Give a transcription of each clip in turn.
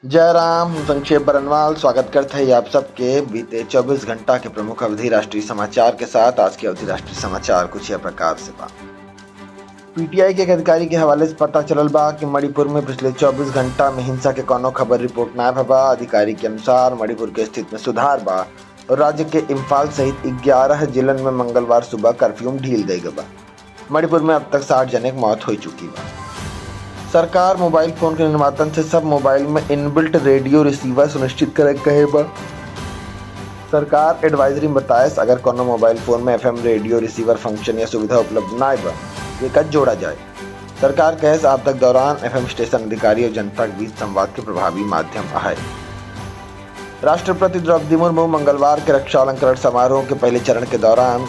जय राम, संक्षेप बरनवाल स्वागत करते हैं आप सबके बीते 24 घंटा के प्रमुख अवधि राष्ट्रीय समाचार के साथ। आज के अवधि राष्ट्रीय समाचार कुछ यह प्रकार से बा। पीटीआई के एक अधिकारी के हवाले से पता चलल बा कि मणिपुर में पिछले 24 घंटा में हिंसा के कोनो खबर रिपोर्ट ना भबा। अधिकारी के अनुसार मणिपुर के स्थिति में सुधार बा और राज्य के इम्फाल सहित 11 जिलन में मंगलवार सुबह कर्फ्यू ढील गई बा। मणिपुर में अब तक 60 जने की मौत हो चुकी बा। सरकार मोबाइल फोन के निर्मातन से सब मोबाइल में इनबिल्ट रेडियो रिसीवर सुनिश्चित करे कहे बा। सरकार एडवाइजरी में बताए अगर कोनो मोबाइल फोन में एफएम रेडियो रिसीवर फंक्शन या सुविधा उपलब्ध ना बा ये जोड़ा जाए। सरकार कहे अब तक दौरान एफएम स्टेशन अधिकारी और जनता के बीच संवाद के प्रभावी माध्यम है। राष्ट्रपति द्रौपदी मुर्मू मंगलवार के रक्षा अलंकरण समारोह के पहले चरण के दौरान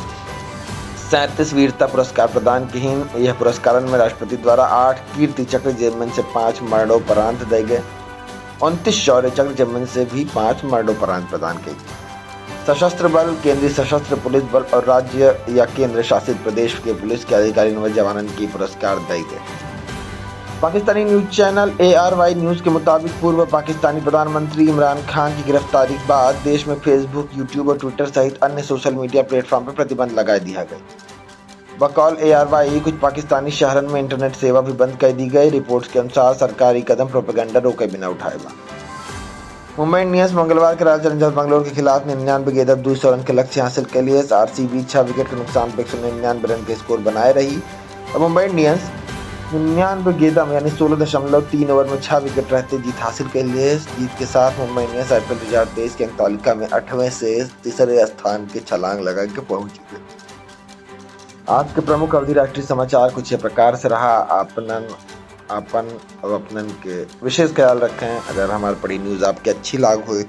37 वीरता पुरस्कार प्रदान किहीन। यह पुरस्कार में राष्ट्रपति द्वारा 8 कीर्ति चक्र जिनमें से 5 मरणोपरांत दिए गए। 29 शौर्य चक्र जिनमें से भी 5 मरणोपरांत प्रदान किए गए। सशस्त्र बल, केंद्रीय सशस्त्र पुलिस बल और राज्य या केंद्र शासित प्रदेश के पुलिस के अधिकारी व जवानों की पुरस्कार दिए गए। Pakistani news channel ARY news के मुताबिक पूर्व पाकिस्तानी प्रधानमंत्री इमरान खान की गिरफ्तारी के बाद देश में फेसबुक, यूट्यूब और ट्विटर सहित अन्य सोशल मीडिया प्लेटफॉर्म पर प्रतिबंध लगा दिया गया। बकौल ARY कुछ पाकिस्तानी शहरों में इंटरनेट सेवा भी बंद कर दी गई। रिपोर्ट्स के अनुसार सरकारी कदम प्रोपेगेंडा रोके बिना उठाएगा। मुंबई इंडियंस मंगलवार के रॉयल चैलेंजर्स बैंगलोर के खिलाफ 99 गेंद 200 रन के लक्ष्य हासिल के लिए RCB 6 विकेट के नुकसान पर 199 रन के स्कोर बनाए रही और मुंबई इंडियंस 99 गेंदा यानी 16.3 ओवर में 6 विकेट रहते जीत हासिल के लिए। जीत के साथ मुंबई इंडियंस IPL 2023 के अंक तालिका में 8वें से तीसरे स्थान के छलांग लगा के पहुंच गए। आज के प्रमुख अवधि राष्ट्रीय समाचार कुछ प्रकार से रहा। अपनन के विशेष ख्याल रखें। अगर हमारी पढ़ी न्यूज़ आपकी अच्छी लाग हुई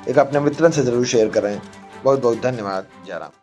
एक अपने मित्रन से जरूर शेयर करें। बहुत बहुत धन्यवाद। जय राम।